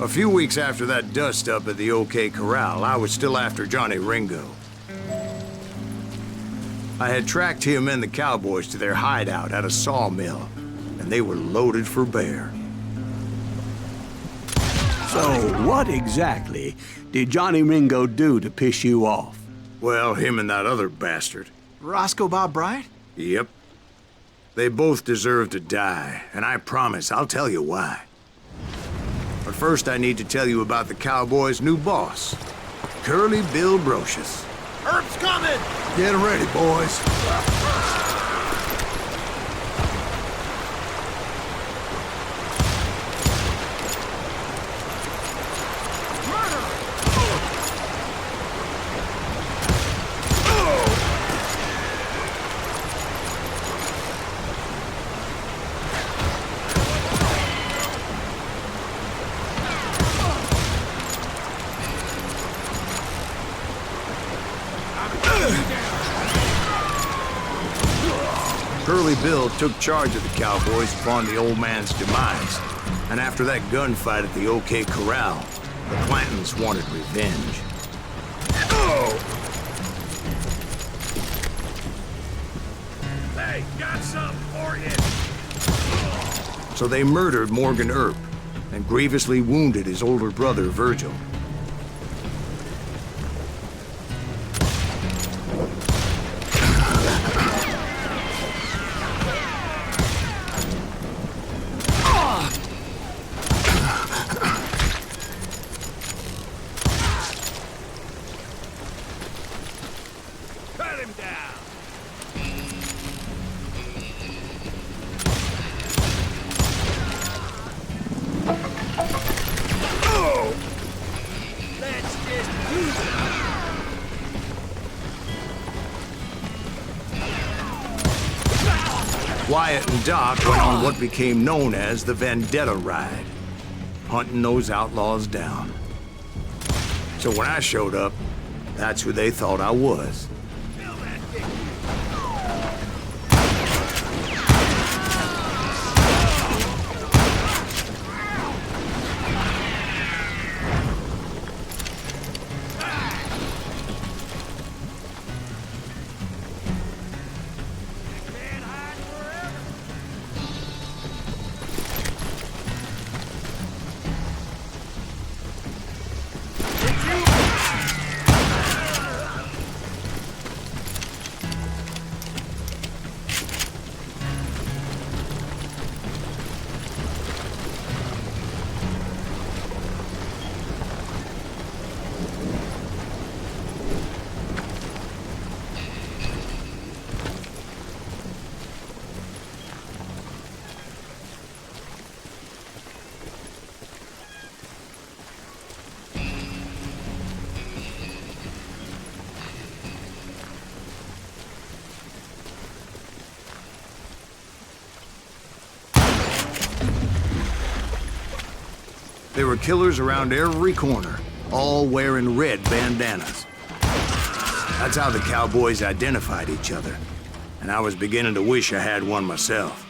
A few weeks after that dust-up at the OK Corral, I was still after Johnny Ringo. I had tracked him and the cowboys to their hideout at a sawmill, and they were loaded for bear. So, what exactly did Johnny Ringo do to piss you off? Well, him and that other bastard. Roscoe Bob Bryant? Yep. They both deserve to die, and I promise I'll tell you why. But first I need to tell you about the cowboys' new boss, Curly Bill Brocious. Herb's coming! Get ready, boys. Curly Bill took charge of the cowboys upon the old man's demise, and after that gunfight at the OK Corral, the Clantons wanted revenge. Hey, got something for you! So they murdered Morgan Earp and grievously wounded his older brother, Virgil. Cut him down! Let's just use it! Wyatt and Doc went on what became known as the Vendetta Ride, hunting those outlaws down. So when I showed up, that's who they thought I was. Kill that thing! Can't hide forever! There were killers around every corner, all wearing red bandanas. That's how the cowboys identified each other, and I was beginning to wish I had one myself.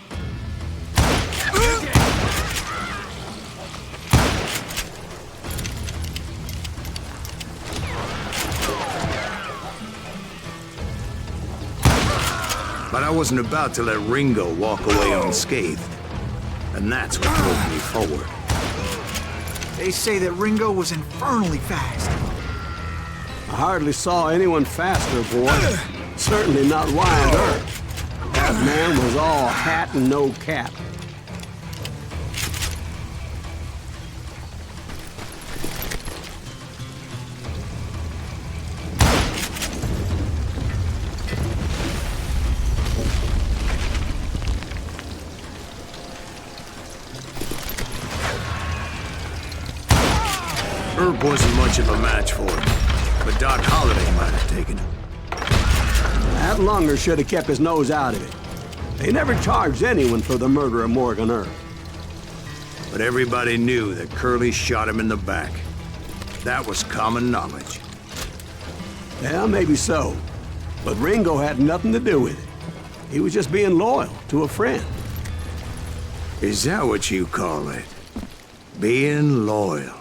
But I wasn't about to let Ringo walk away unscathed, and that's what drove me forward. They say that Ringo was infernally fast. I hardly saw anyone faster, boy. Certainly not Wyatt Earp. That man was all hat and no cap. Earp wasn't much of a match for him, but Doc Holliday might have taken him. That Lunger should have kept his nose out of it. They never charged anyone for the murder of Morgan Earp. But everybody knew that Curly shot him in the back. That was common knowledge. Yeah, maybe so. But Ringo had nothing to do with it. He was just being loyal to a friend. Is that what you call it? Being loyal.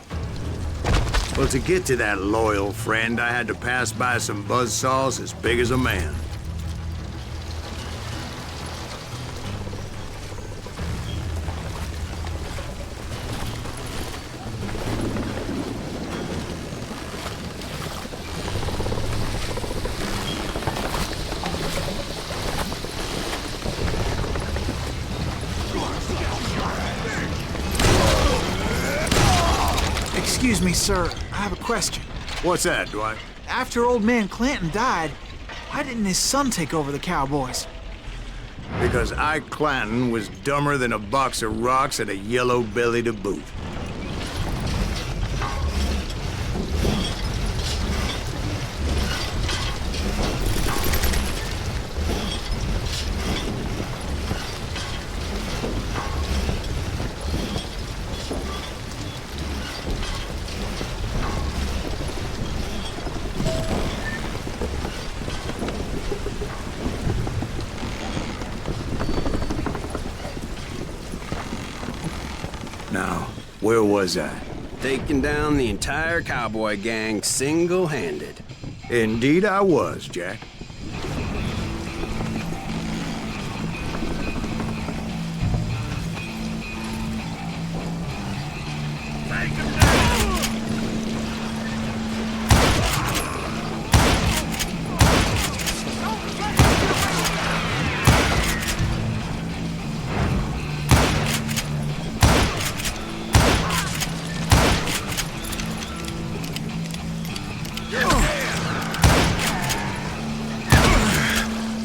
Well, to get to that loyal friend, I had to pass by some buzzsaws as big as a man. Excuse me, sir. I have a question. What's that, Dwight? After old man Clanton died, why didn't his son take over the Cowboys? Because Ike Clanton was dumber than a box of rocks and a yellow belly to boot. Now, where was I? Taking down the entire cowboy gang single-handed. Indeed I was, Jack.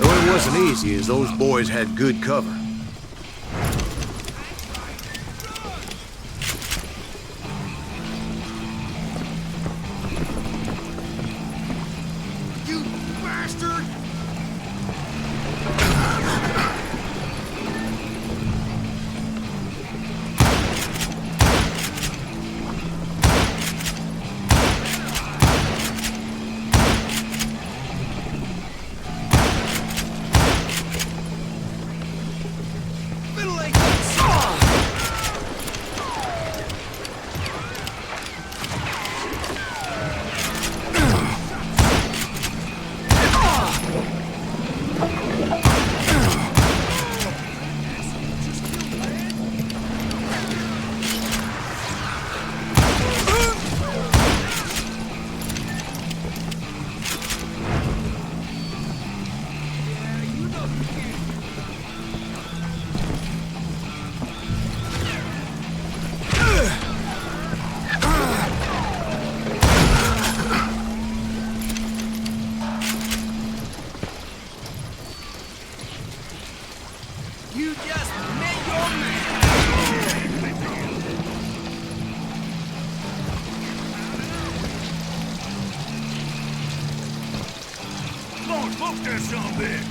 It wasn't easy, as those boys had good cover. You bastard! You just met your man. Come on, smoke that son of a bitch!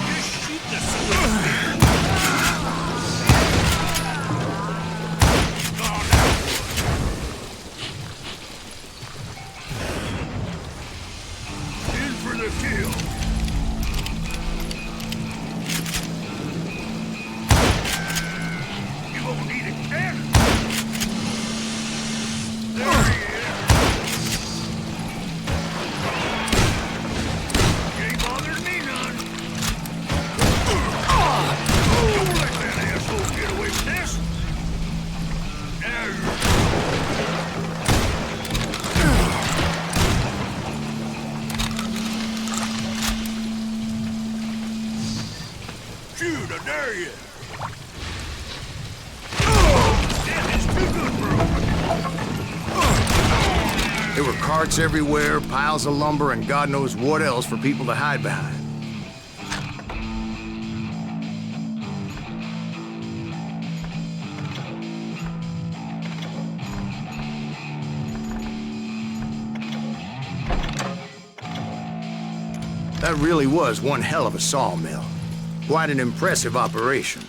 Just shoot the switch! Shoot, I dare you! This is too good for him! There were carts everywhere, piles of lumber, and God knows what else for people to hide behind. That really was one hell of a sawmill. Quite an impressive operation.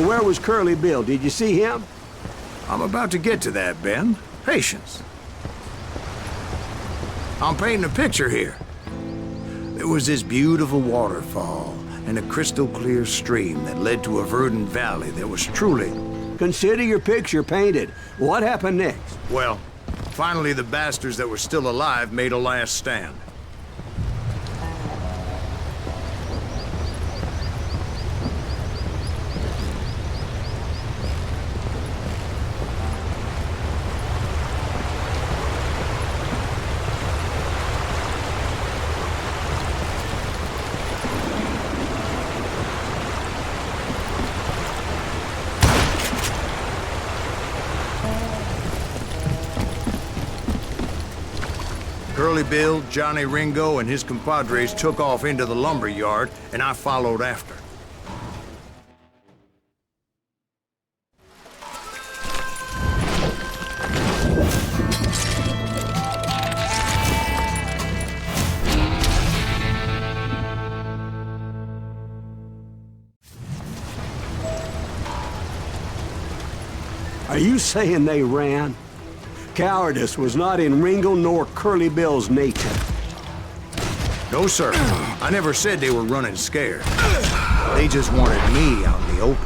And where was Curly Bill? Did you see him? I'm about to get to that, Ben. Patience. I'm painting a picture here. There was this beautiful waterfall and a crystal clear stream that led to a verdant valley that was truly... Consider your picture painted. What happened next? Well, finally the bastards that were still alive made a last stand. Curly Bill, Johnny Ringo, and his compadres took off into the lumber yard, and I followed after. Are you saying they ran? Cowardice was not in Ringo nor Curly Bill's nature. No, sir. I never said they were running scared. They just wanted me out in the open.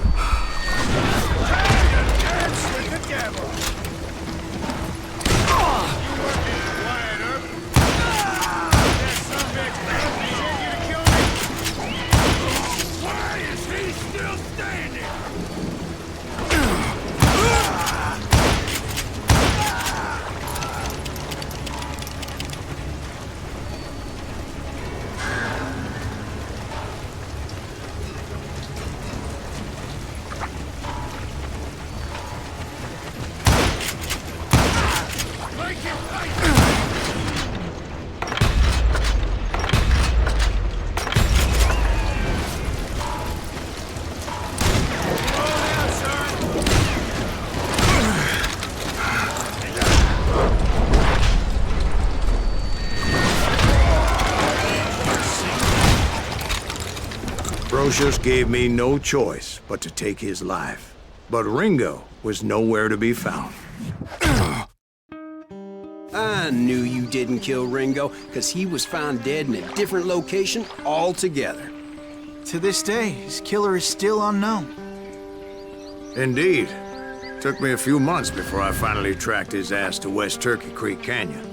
Why is he still standing? Brocious gave me no choice but to take his life. But Ringo was nowhere to be found. I knew you didn't kill Ringo, because he was found dead in a different location altogether. To this day, his killer is still unknown. Indeed. Took me a few months before I finally tracked his ass to West Turkey Creek Canyon.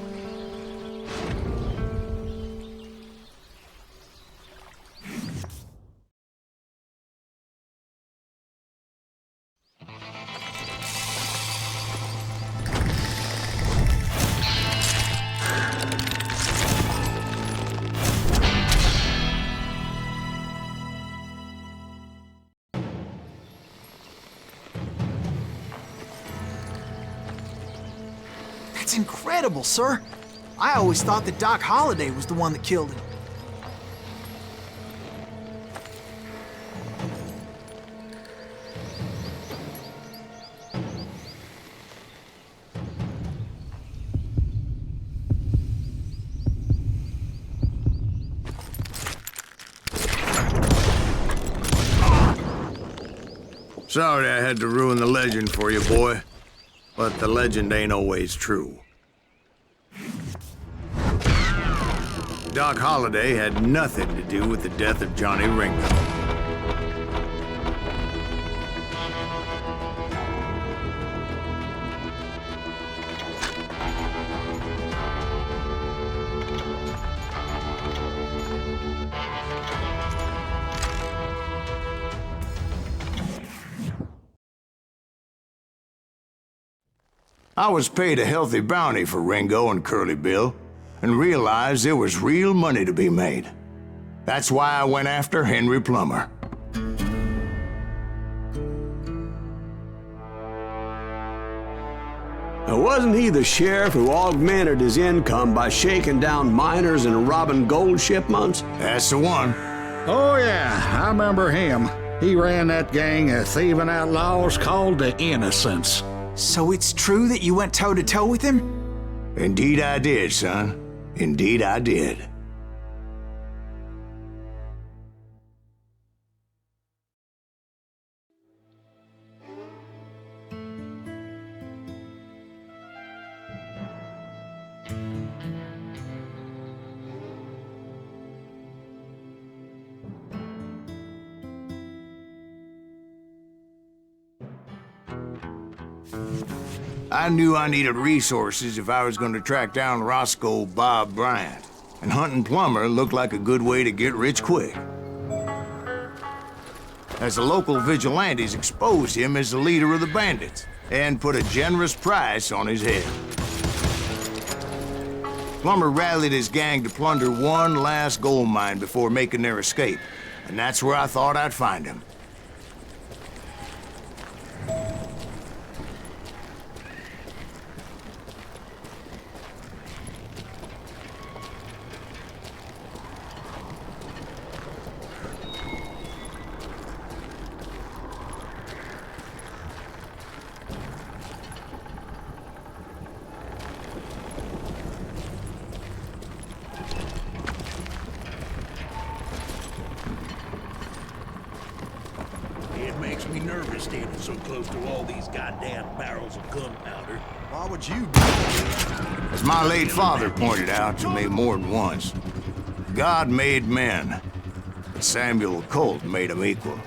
That's incredible, sir. I always thought that Doc Holliday was the one that killed him. Sorry I had to ruin the legend for you, boy. But the legend ain't always true. Doc Holliday had nothing to do with the death of Johnny Ringo. I was paid a healthy bounty for Ringo and Curly Bill, and realized there was real money to be made. That's why I went after Henry Plummer. Now, wasn't he the sheriff who augmented his income by shaking down miners and robbing gold shipments? That's the one. Oh, yeah, I remember him. He ran that gang of thieving outlaws called the Innocents. So it's true that you went toe-to-toe with him? Indeed I did, son. Indeed I did. I knew I needed resources if I was going to track down Roscoe Bob Bryant, and hunting Plummer looked like a good way to get rich quick. As the local vigilantes exposed him as the leader of the bandits, and put a generous price on his head. Plummer rallied his gang to plunder one last gold mine before making their escape, and that's where I thought I'd find him. It makes me nervous standing so close to all these goddamn barrels of gunpowder. Why would you do that? As my late father pointed out to me more than once, God made men, but Samuel Colt made them equal.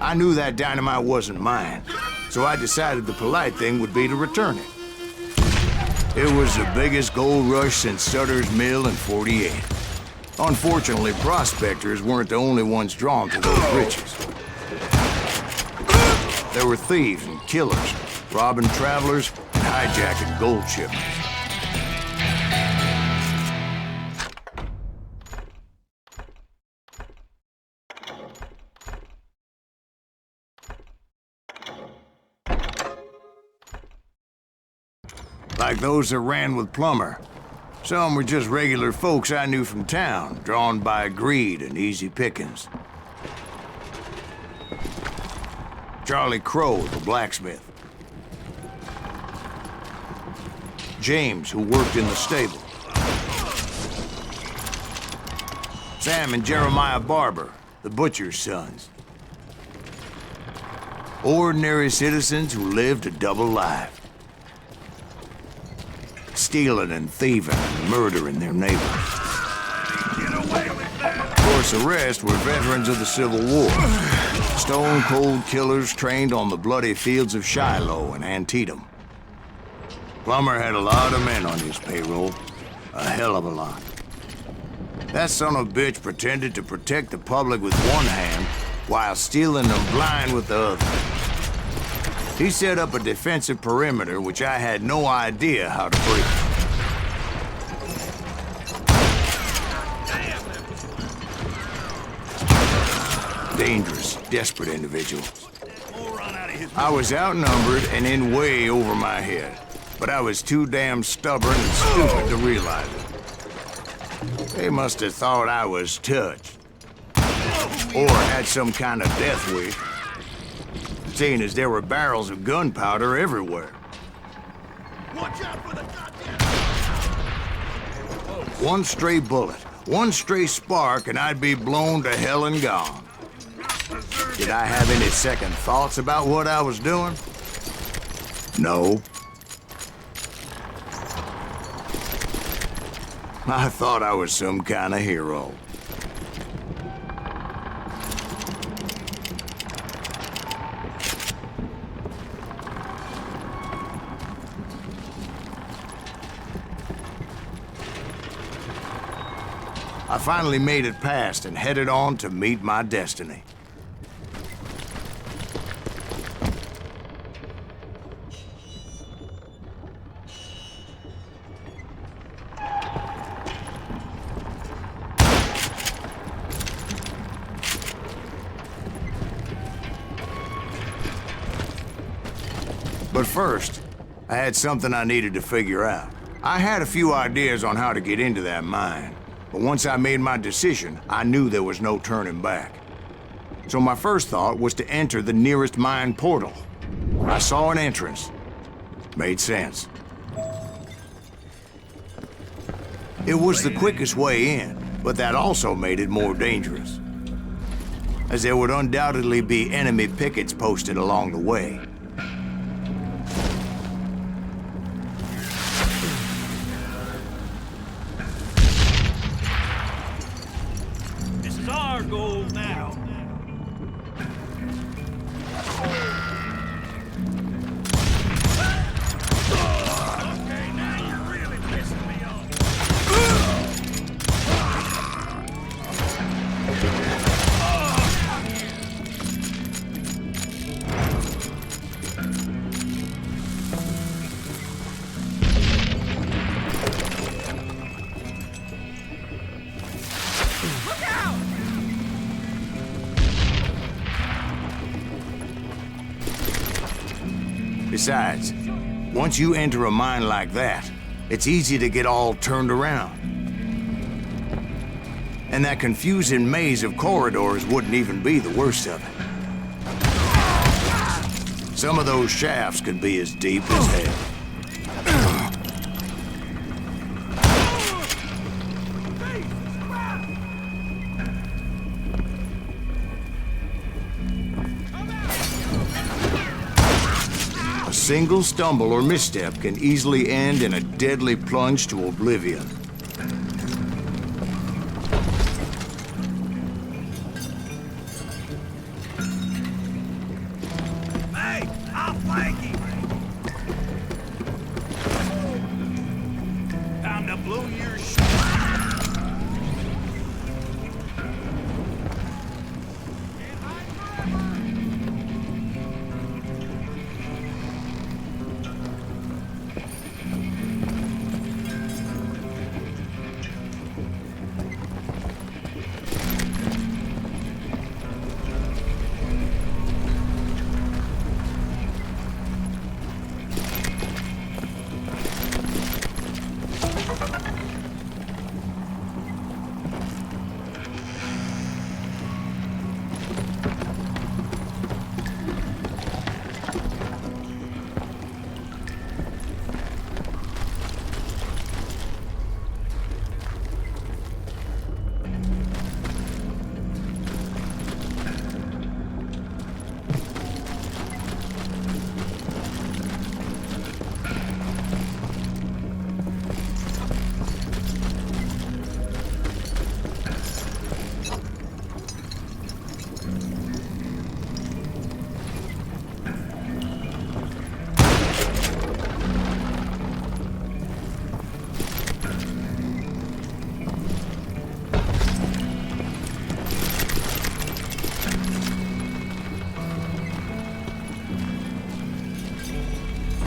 I knew that dynamite wasn't mine, so I decided the polite thing would be to return it. It was the biggest gold rush since Sutter's Mill in '48. Unfortunately, prospectors weren't the only ones drawn to those riches. There were thieves and killers, robbing travelers and hijacking gold shipments. Like those that ran with Plummer. Some were just regular folks I knew from town, drawn by greed and easy pickings. Charlie Crow, the blacksmith. James, who worked in the stable. Sam and Jeremiah Barber, the butcher's sons. Ordinary citizens who lived a double life. Stealing and thieving and murdering their neighbors. Of course, the rest were veterans of the Civil War. Stone-cold killers trained on the bloody fields of Shiloh and Antietam. Plummer had a lot of men on his payroll. A hell of a lot. That son of a bitch pretended to protect the public with one hand while stealing them blind with the other. He set up a defensive perimeter which I had no idea how to break. Dangerous, desperate individuals. I was outnumbered and in way over my head, but I was too damn stubborn and stupid to realize it. They must have thought I was touched, or had some kind of death wish, seeing as there were barrels of gunpowder everywhere. Watch out for the goddamn... One stray bullet, one stray spark, and I'd be blown to hell and gone. Did I have any second thoughts about what I was doing? No. I thought I was some kind of hero. I finally made it past and headed on to meet my destiny. But first, I had something I needed to figure out. I had a few ideas on how to get into that mine, but once I made my decision, I knew there was no turning back. So my first thought was to enter the nearest mine portal. I saw an entrance. Made sense. It was the quickest way in, but that also made it more dangerous, as there would undoubtedly be enemy pickets posted along the way. This is our goal now. Okay, now you're really pissing me off. Besides, once you enter a mine like that, it's easy to get all turned around. And that confusing maze of corridors wouldn't even be the worst of it. Some of those shafts could be as deep as hell. A single stumble or misstep can easily end in a deadly plunge to oblivion. Hey, I'll flank him. Time to blow your shit.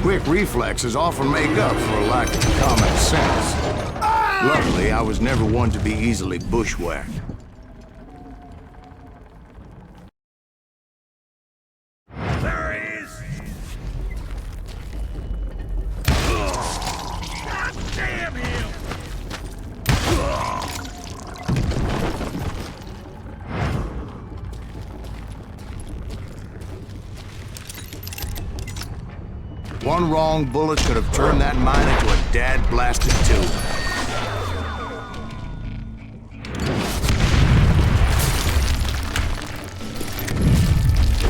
Quick reflexes often make up for a lack of common sense. Luckily, I was never one to be easily bushwhacked. There he is! God damn him! One wrong bullet could have turned that mine into a dad-blasted tube.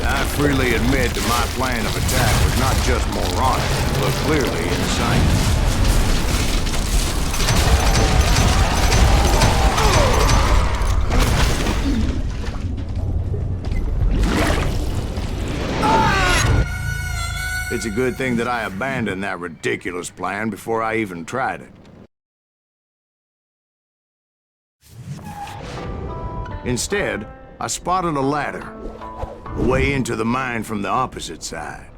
I freely admit that my plan of attack was not just moronic, but clearly insane. It's a good thing that I abandoned that ridiculous plan before I even tried it. Instead, I spotted a ladder, a way into the mine from the opposite side.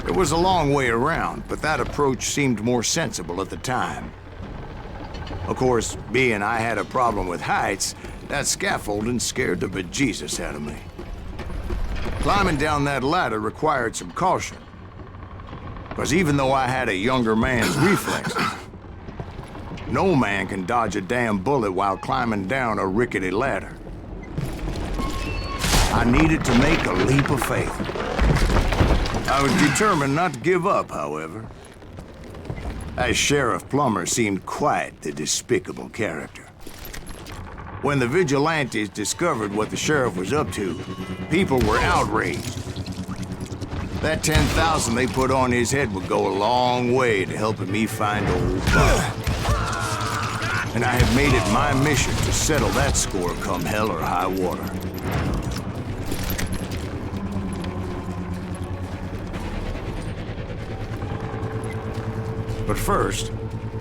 It was a long way around, but that approach seemed more sensible at the time. Of course, being I had a problem with heights, that scaffolding scared the bejesus out of me. Climbing down that ladder required some caution, because even though I had a younger man's reflexes, no man can dodge a damn bullet while climbing down a rickety ladder. I needed to make a leap of faith. I was determined not to give up, however. As Sheriff Plummer seemed quite the despicable character. When the vigilantes discovered what the sheriff was up to, people were outraged. That 10,000 they put on his head would go a long way to helping me find old Bob. And I have made it my mission to settle that score come hell or high water. But first,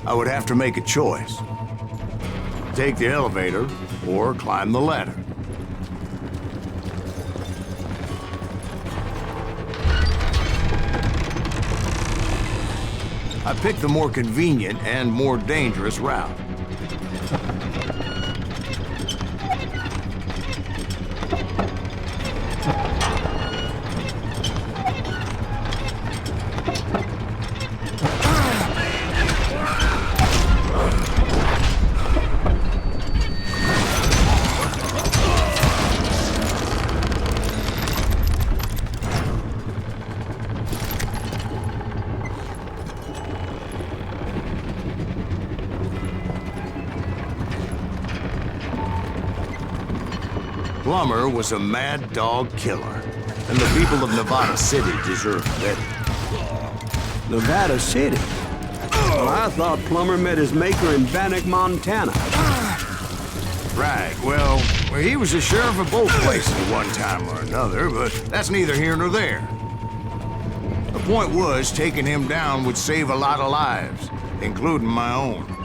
I would have to make a choice. Take the elevator or climb the ladder. I picked the more convenient and more dangerous route. Plummer was a mad dog killer, and the people of Nevada City deserved better. Nevada City? Well, I thought Plummer met his maker in Bannock, Montana. Right, well, he was the sheriff of both places at one time or another, but that's neither here nor there. The point was, taking him down would save a lot of lives, including my own.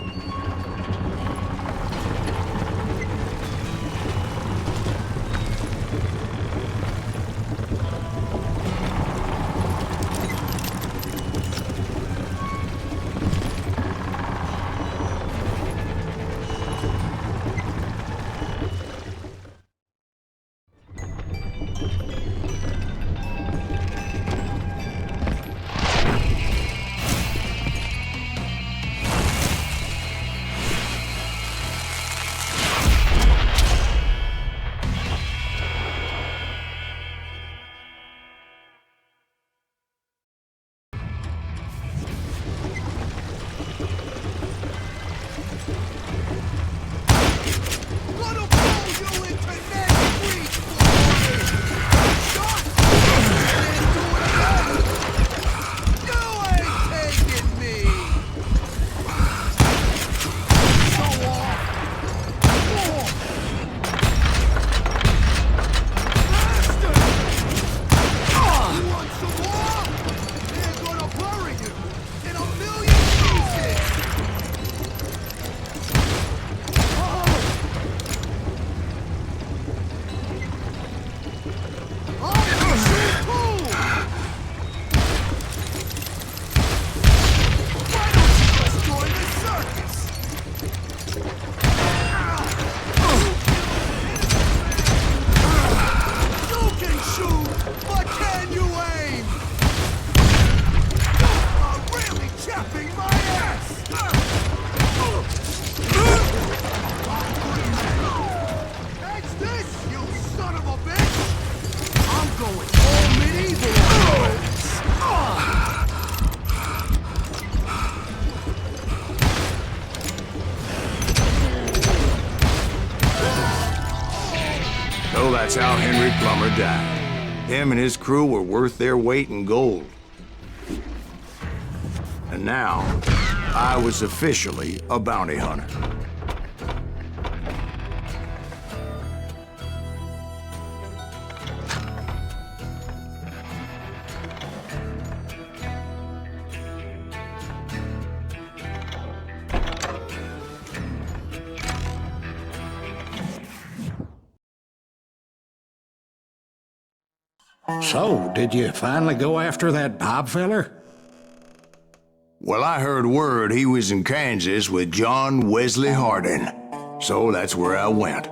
So that's how Henry Plummer died. Him and his crew were worth their weight in gold. And now, I was officially a bounty hunter. So, did you finally go after that Bob feller? Well, I heard word he was in Kansas with John Wesley Hardin. So that's where I went.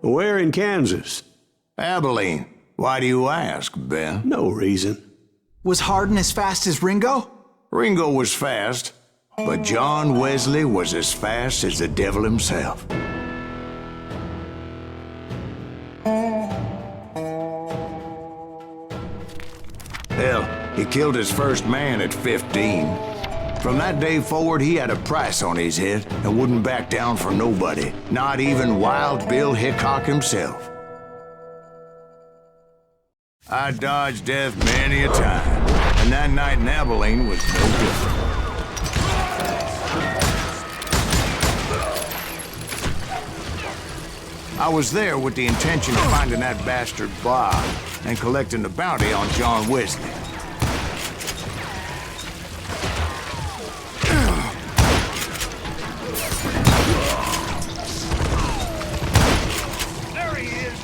Where in Kansas? Abilene. Why do you ask, Ben? No reason. Was Hardin as fast as Ringo? Ringo was fast, but John Wesley was as fast as the devil himself. Hell, he killed his first man at 15. From that day forward, he had a price on his head and wouldn't back down for nobody, not even Wild Bill Hickok himself. I dodged death many a time, and that night in Abilene was no different. I was there with the intention of finding that bastard Bob and collecting the bounty on John Wesley. There he is!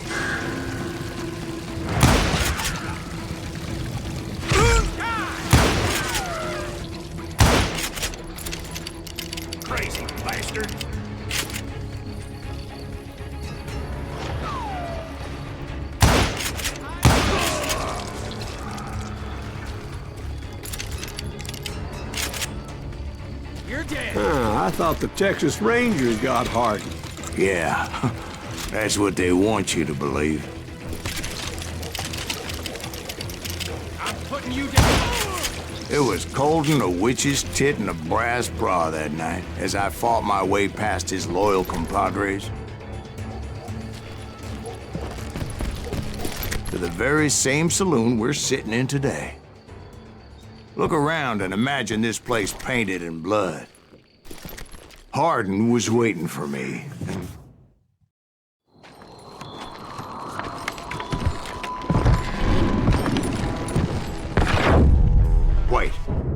Crazy bastard! I thought the Texas Rangers got Hardin. Yeah, that's what they want you to believe. I'm putting you down! It was coldin' a witch's tit and a brass bra that night as I fought my way past his loyal compadres to the very same saloon we're sitting in today. Look around and imagine this place painted in blood. Hardin was waiting for me. Wait,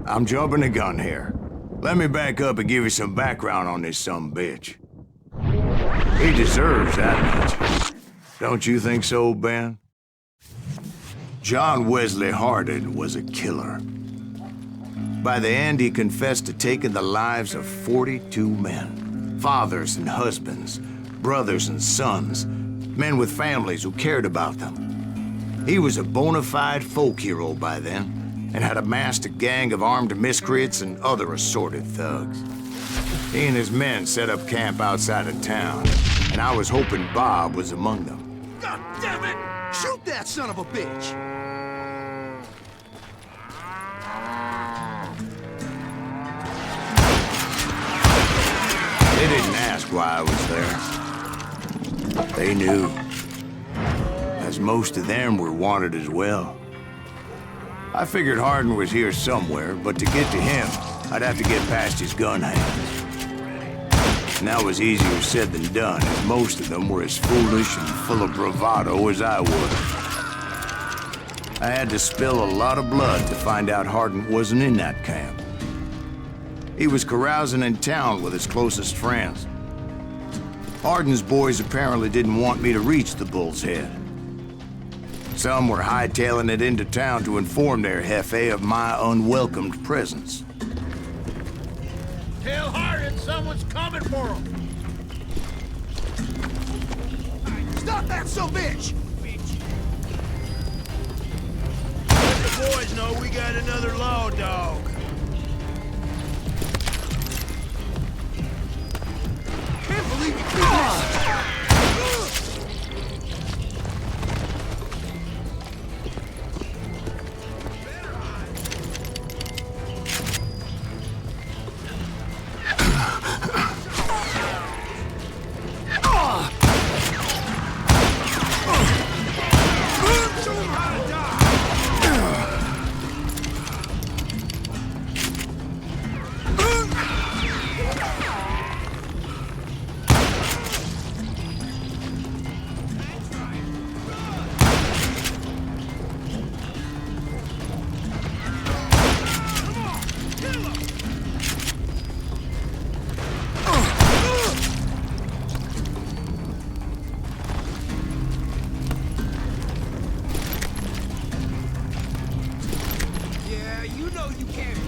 I'm jumping the gun here. Let me back up and give you some background on this sumbitch. He deserves that much. Don't you think so, Ben? John Wesley Hardin was a killer. By the end, he confessed to taking the lives of 42 men. Fathers and husbands, brothers and sons, men with families who cared about them. He was a bona fide folk hero by then, and had amassed a gang of armed miscreants and other assorted thugs. He and his men set up camp outside of town, and I was hoping Bob was among them. God damn it! Shoot that son of a bitch! They didn't ask why I was there. They knew, as most of them were wanted as well. I figured Hardin was here somewhere, but to get to him, I'd have to get past his gun hands. And that was easier said than done, as most of them were as foolish and full of bravado as I was. I had to spill a lot of blood to find out Hardin wasn't in that camp. He was carousing in town with his closest friends. Hardin's boys apparently didn't want me to reach the Bull's Head. Some were hightailing it into town to inform their jefe of my unwelcomed presence. Tell Hardin someone's coming for him! Stop that son-bitch! Let the boys know we got another law dog. Can't believe you did this! know you can't.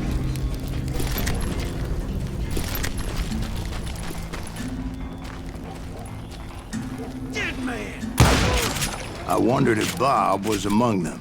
Dead man! I wondered if Bob was among them.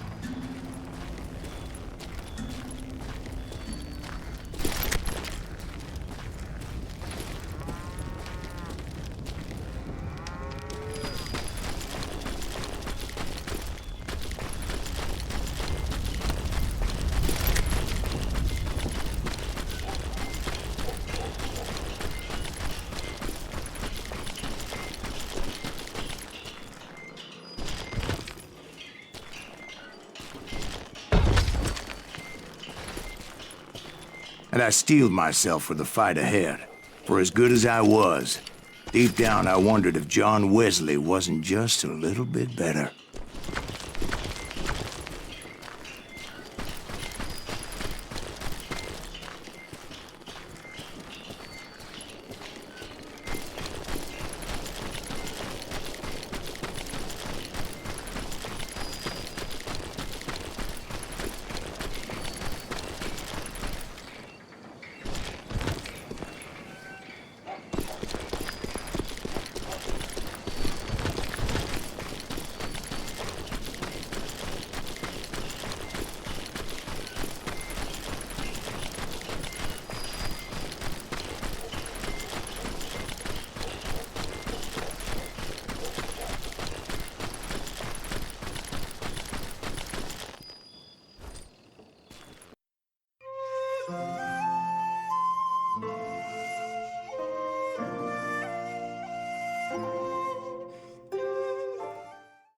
And I steeled myself for the fight ahead. For as good as I was, deep down I wondered if John Wesley wasn't just a little bit better.